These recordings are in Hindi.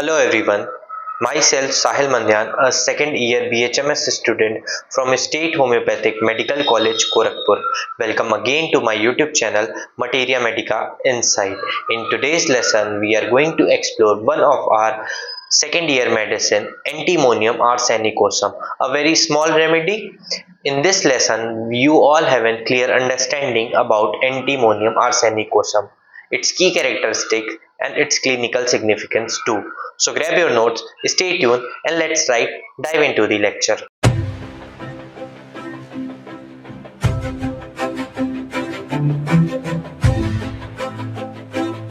Hello everyone, myself Sahil Mandyan, a second year BHMS student from State Homeopathic Medical College Gorakhpur. Welcome again to my YouTube channel Materia Medica Insight. In today's lesson, we are going to explore one of our second year medicine, Antimonium arsenicosum, a very small remedy. In this lesson, you all have a clear understanding about Antimonium arsenicosum, its key characteristic and its clinical significance too. So grab your notes, stay tuned and let's dive into the lecture.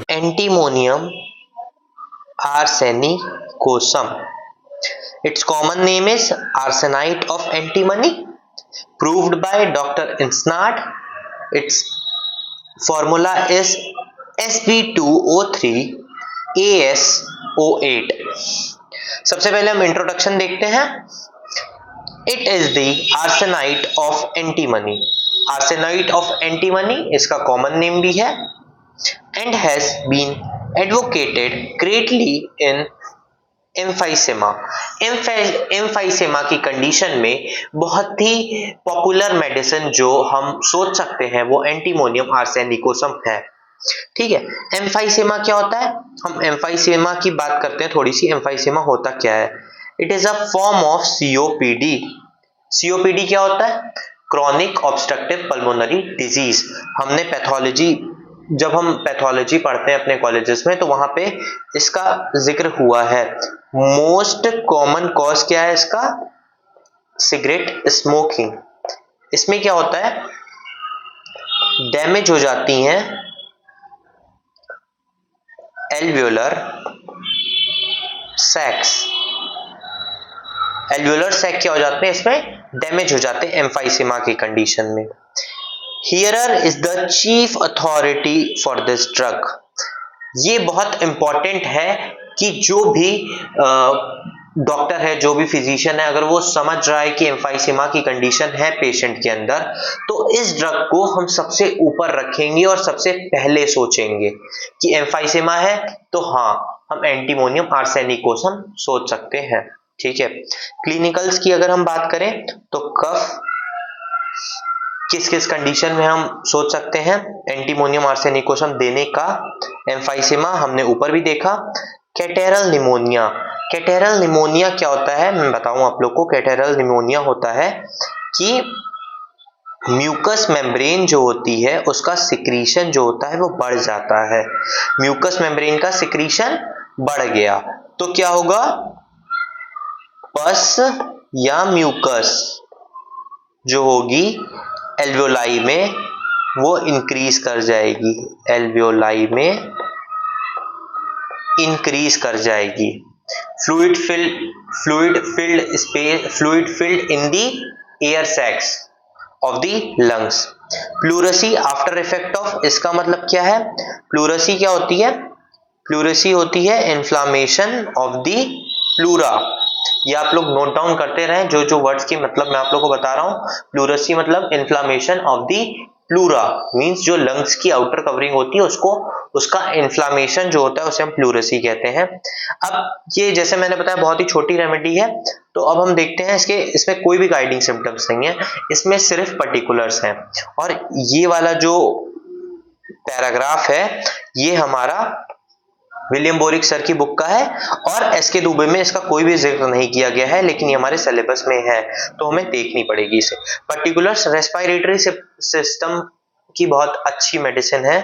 Antimonium arsenicosum. Its common name is arsenite of antimony, proved by Dr. Insnard. Its formula is Sb2O3ASO8. सबसे पहले हम इंट्रोडक्शन देखते हैं. It is the arsenite of antimony. Arsenite of antimony इसका कॉमन नेम भी है and has been advocated greatly in emphysema. Emphysema की कंडीशन में बहुत ही पॉपुलर मेडिसिन जो हम सोच सकते हैं वो एंटीमोनियम आर्सेनिकोसम है. ठीक है, एम्फाइसेमा क्या होता है? हम एम्फाइसेमा की बात करते हैं थोड़ी सी. एम्फाइसेमा होता क्या है? It is a form of COPD. COPD क्या होता है? Chronic obstructive pulmonary disease. हमने पैथोलॉजी, जब हम पैथोलॉजी पढ़ते हैं अपने कॉलेजेस में तो वहां पे इसका जिक्र हुआ है. मोस्ट कॉमन कॉज क्या है इसका? Cigarette smoking. इसमें क्या होता है? डैमेज हो जाती हैं एल्वियोलर सैक्स. एल्वियोलर सैक क्या हो जाते हैं? इसमें डैमेज हो जाते हैं एम्फाइसेमा की कंडीशन में. Hearer is the chief authority for this drug. ये बहुत इंपॉर्टेंट है कि जो भी डॉक्टर है, जो भी फिजिशियन है, अगर वो समझ रहा है कि एम्फाइसेमा की कंडीशन है पेशेंट के अंदर, तो इस ड्रग को हम सबसे ऊपर रखेंगे और सबसे पहले सोचेंगे कि एम्फाइसेमा है तो हाँ, हम एंटीमोनियम आर्सेनिकोसम सोच सकते हैं. ठीक है, क्लिनिकल्स की अगर हम बात करें तो कफ, किस किस कंडीशन में हम सोच सकते हैं एंटीमोनियम आर्सेनिकोसम देने का. एम्फाइसेमा हमने ऊपर भी देखा. कैटेरल निमोनिया. कैटेरल निमोनिया क्या होता है मैं बताऊं आप लोग को. कैटेरल निमोनिया होता है कि म्यूकस मेम्ब्रेन जो होती है उसका सिक्रीशन जो होता है वो बढ़ जाता है. म्यूकस मेम्ब्रेन का सिक्रीशन बढ़ गया तो क्या होगा? पस या म्यूकस जो होगी एल्वियोलाई में वो इंक्रीज कर जाएगी. एल्वियोलाई में इंक्रीज कर जाएगी. Fluid filled in the air sacs of the lungs. Pleurisy after effect of. इसका मतलब क्या है? प्लूरसी क्या होती है? प्लूरसी होती है इन्फ्लामेशन ऑफ द प्लूरा. ये आप लोग नोट डाउन करते रहें, जो जो वर्ड्स की मतलब मैं आप लोग को बता रहा हूं. प्लूरसी मतलब inflammation of the pleura, means जो लंग्स की आउटर कवरिंग होती है उसको, उसका इन्फ्लामेशन जो होता है उसे हम प्लूरसी कहते हैं. अब ये जैसे मैंने बताया बहुत ही छोटी रेमेडी है, तो अब हम देखते हैं इसमें कोई भी गाइडिंग सिम्टम्स नहीं है, इसमें सिर्फ पर्टिकुलर्स हैं. और ये वाला जो पैराग्राफ है ये हमारा विलियम बोरिक सर की बुक का है और एसके दुबे में इसका कोई भी जिक्र नहीं किया गया है, लेकिन ये हमारे सिलेबस में है तो हमें देखनी पड़ेगी इसे. पर्टिकुलर्स रेस्पिरेटरी सिस्टम की बहुत अच्छी मेडिसिन है.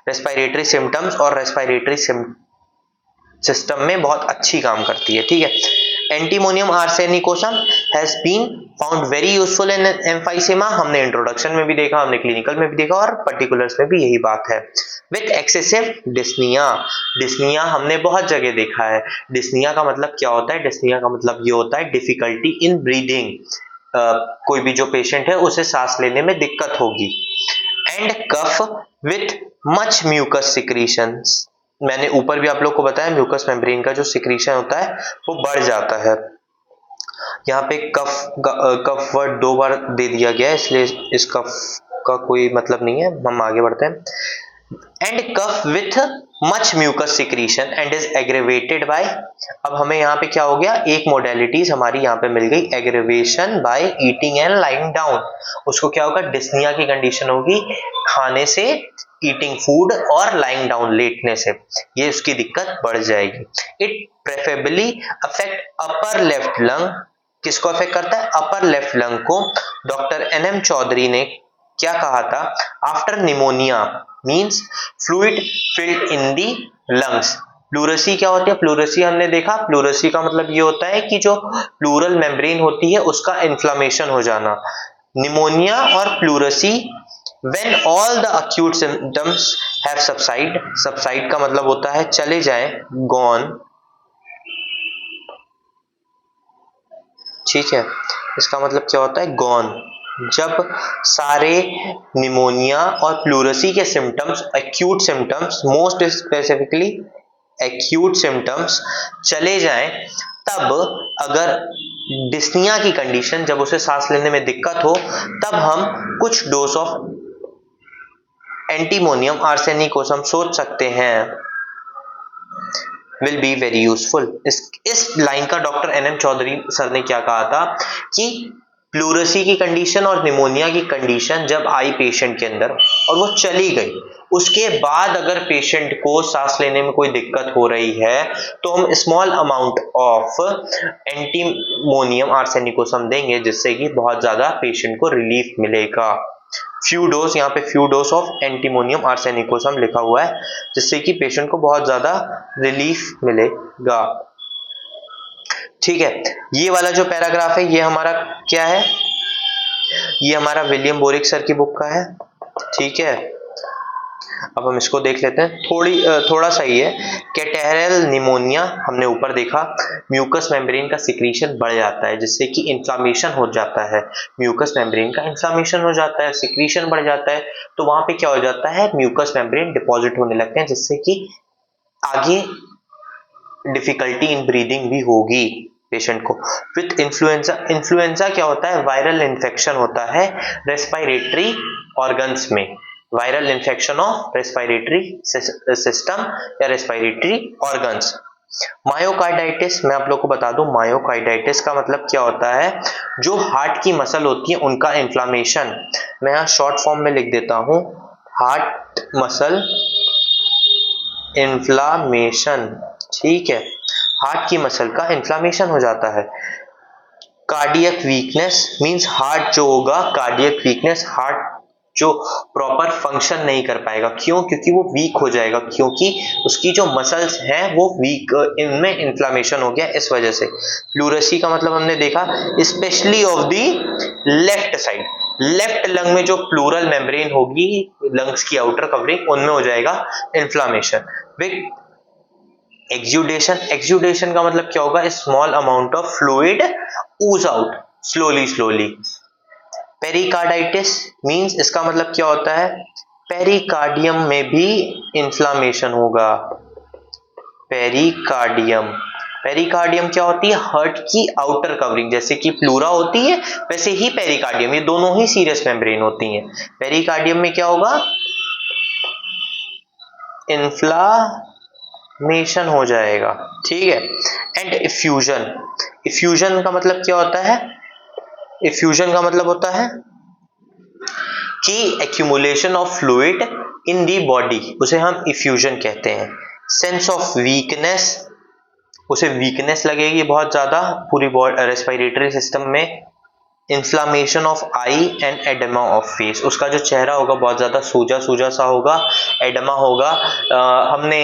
रेस्पिरेटरी सिम्टम्स और रेस्पिरेटरी सिस्टम में बहुत अच्छी काम करती है. ठीक है, antimonium arsenicosum has been found very useful in emphysema. हमने इंट्रोडक्शन में भी देखा, हमने क्लिनिकल में भी देखा और पर्टिकुलर्स में भी यही बात है. With excessive dyspnoea. डिस्निया हमने बहुत जगह देखा है. डिस्निया का मतलब क्या होता है? डिस्निया का मतलब ये होता है डिफिकल्टी इन ब्रीदिंग. कोई भी जो पेशेंट है उसे सांस लेने में दिक्कत होगी. And cough with much mucus secretions. मैंने ऊपर भी आप लोग को बताया म्यूकस मेम्ब्रेन का जो सिक्रीशन होता है वो बढ़ जाता है. यहाँ पे कफ वर्ड 2 बार दे दिया गया है, इसलिए इस कफ का कोई मतलब नहीं है. हम आगे बढ़ते हैं. And cough with much mucus secretion and is aggravated by, अब हमें यहाँ पे क्या हो गया, एक मोडेलिटीज हमारी यहाँ पे मिल गई, aggravation by eating and lying down. उसको क्या होगा, डिस्निया की कंडीशन होगी, खाने से, ईटिंग फूड और लाइंग डाउन लेटने से, ये उसकी दिक्कत बढ़ जाएगी। It preferably affect upper left lung, किसको अफेक्ट करता है, अपर लेफ्ट लंग को। डॉक्टर NM चौधरी ने क्या कहा था, after pneumonia means fluid filled in the lungs. Pleurisy क्या होती है, प्लूरेसी हमने देखा, प्लूरेसी का मतलब ये होता है कि जो प्लूरल मेम्ब्रेन होती है उसका इन्फ्लामेशन हो जाना। निमोनिया और pleurisy when all the acute symptoms have subside का मतलब होता है चले जाए, gone, ठीक है, इसका मतलब क्या होता है, gone। जब सारे निमोनिया और प्लूरेसी के symptoms, acute symptoms, most specifically acute symptoms चले जाएं, तब अगर डिस्निया की कंडीशन, जब उसे सांस लेने में दिक्कत हो, तब हम कुछ डोज ऑफ एंटीमोनियम आर्सेनिकोसम सोच सकते हैं, विल बी वेरी यूजफुल। इस लाइन का डॉक्टर NM चौधरी सर ने क्या कहा था कि प्लूरेसी की कंडीशन और निमोनिया की कंडीशन जब आई पेशेंट के अंदर और वो चली गई, उसके बाद अगर पेशेंट को सांस लेने में कोई दिक्कत हो रही है तो हम small amount of antimonium arsenicosum देंगे, जिससे कि बहुत ज्यादा पेशेंट को रिलीफ मिलेगा। फ्यू डोज, यहाँ पे few dose of antimonium arsenicosum लिखा हुआ है, जिससे कि पेशेंट को बहुत ज्यादा रिलीफ मिलेगा। ठीक है, ये वाला जो पैराग्राफ है ये हमारा क्या है, ये हमारा विलियम बोरिक सर की बुक का है। ठीक है, अब हम इसको देख लेते हैं, थोड़ा सा ही है। कैटेरल निमोनिया हमने ऊपर देखा, म्यूकस मेम्ब्रेन का सिक्रीशन बढ़ जाता है, जिससे कि इन्फ्लामेशन हो जाता है, म्यूकस मेम्ब्रेन का इन्फ्लामेशन हो जाता है, सिक्रीशन बढ़ जाता है, तो वहां पे क्या हो जाता है, म्यूकस मेम्ब्रेन डिपॉजिट होने लगते हैं, जिससे कि आगे डिफिकल्टी इन ब्रीदिंग भी होगी पेशेंट को। विथ इन्फ्लुएंजा, इन्फ्लुएंजा क्या होता है, वायरल इन्फेक्शन होता है रेस्पिरेटरी ऑर्गन्स में, viral infection of respiratory system या रेस्पिरेटरी ऑर्गन्स। मायोकार्डाइटिस, मैं आप लोग को बता दूं, मायोकार्डाइटिस का मतलब क्या होता है, जो हार्ट की मसल होती है उनका इन्फ्लामेशन, मैं यहाँ शॉर्ट फॉर्म में लिख देता हूं, हार्ट मसल इन्फ्लामेशन। ठीक है, हार्ट की मसल का इन्फ्लामेशन हो जाता है। कार्डियक वीकनेस मींस हार्ट जो होगा, कार्डियक वीकनेस, हार्ट जो प्रॉपर फंक्शन नहीं कर पाएगा, क्यों, क्योंकि वो वीक हो जाएगा, क्योंकि उसकी जो मसल्स हैं वो वीक, इनमें इन्फ्लामेशन हो गया इस वजह से। प्लूरेसी का मतलब हमने देखा, specially of the left side, left lung में जो प्लूरल मेम्ब्रेन होगी, लंग्स की आउटर कवरिंग, उनमें हो जाएगा इन्फ्लामेशन। विद एक्सुडेशन, एक्सुडेशन का मतलब क्या होगा, small amount of fluid ooze out slowly. Pericarditis means, इसका मतलब क्या होता है, पेरिकार्डियम में भी इन्फ्लामेशन होगा। पेरिकार्डियम, पेरिकार्डियम क्या होती है, हार्ट की आउटर कवरिंग, जैसे कि प्लूरा होती है वैसे ही पेरिकार्डियम, ये दोनों ही सीरियस मेम्ब्रेन होती हैं। पेरिकार्डियम में क्या होगा, इन्फ्लामेशन हो जाएगा। ठीक है, एंड इफ्यूजन, इफ्यूजन का मतलब क्या होता है, इफ्यूजन का मतलब होता है कि accumulation of fluid in the body, उसे हम इफ्यूजन कहते हैं। सेंस ऑफ वीकनेस, उसे वीकनेस लगेगी बहुत ज्यादा पूरी रेस्पिरेटरी सिस्टम में। Inflammation of I and oedema of face, उसका जो चेहरा होगा बहुत ज्यादा सूजा सूजा सा होगा, एडेमा होगा। हमने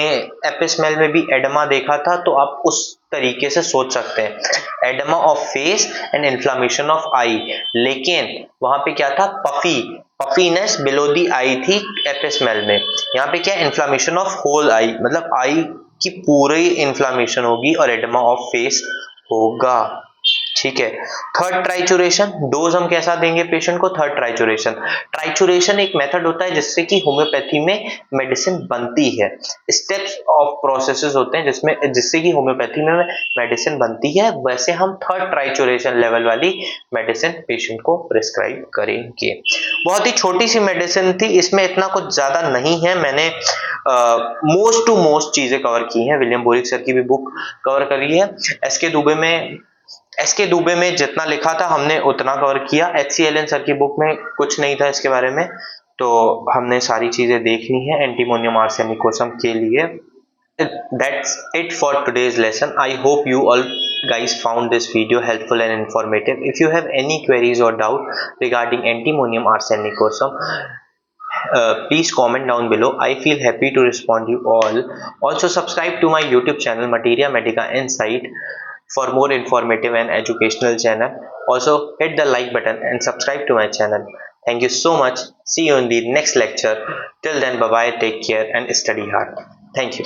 एपिस्मेल में भी एडेमा देखा था, तो आप उस तरीके से सोच सकते हैं, oedema of face and inflammation of eye. लेकिन वहां पे क्या था, पफीनेस बिलो दी आई थी एपिस्मेल में, यहाँ पे क्या, इन्फ्लामेशन ऑफ होल आई, मतलब आई की पूरी इन्फ्लामेशन होगी और एडेमा ऑफ फेस होगा। ठीक है। थर्ड ट्राइचुरेशन, डोज हम कैसा देंगे पेशेंट को? Third trituration. ट्राइचुरेशन एक मेथड होता है जिससे कि होम्योपैथी में मेडिसिन बनती है। स्टेप्स ऑफ प्रोसेसेस होते हैं जिसमें जिससे कि होम्योपैथी में मेडिसिन बनती है, वैसे हम थर्ड ट्राइचुरेशन लेवल वाली मेडिसिन पेशेंट को प्रिस्क्राइब करेंगे। बहुत ही छोटी सी मेडिसिन थी, इसमें इतना कुछ ज्यादा नहीं है। मैंने मोस्ट टू मोस्ट चीजें कवर की हैं। विलियम बोरिक सर की भी बुक कवर करी है। एसके दुबे में जितना लिखा था हमने उतना कवर किया। HCLN सर की बुक में कुछ नहीं था इसके बारे में, तो हमने सारी चीजें देख ली हैं एंटीमोनियम आर्सेनिकोसम के लिए। That's it for today's lesson. I hope you all guys found this video helpful and informative. If you have any queries or doubt regarding antimonium arsenicosum, please comment down below. I feel happy to respond you all. Also subscribe to my YouTube channel Materia Medica Insight for more informative and educational channel. Also hit the like button and subscribe to my channel. Thank you so much. See you in the next lecture. Till then, bye bye, take care and study hard. Thank you.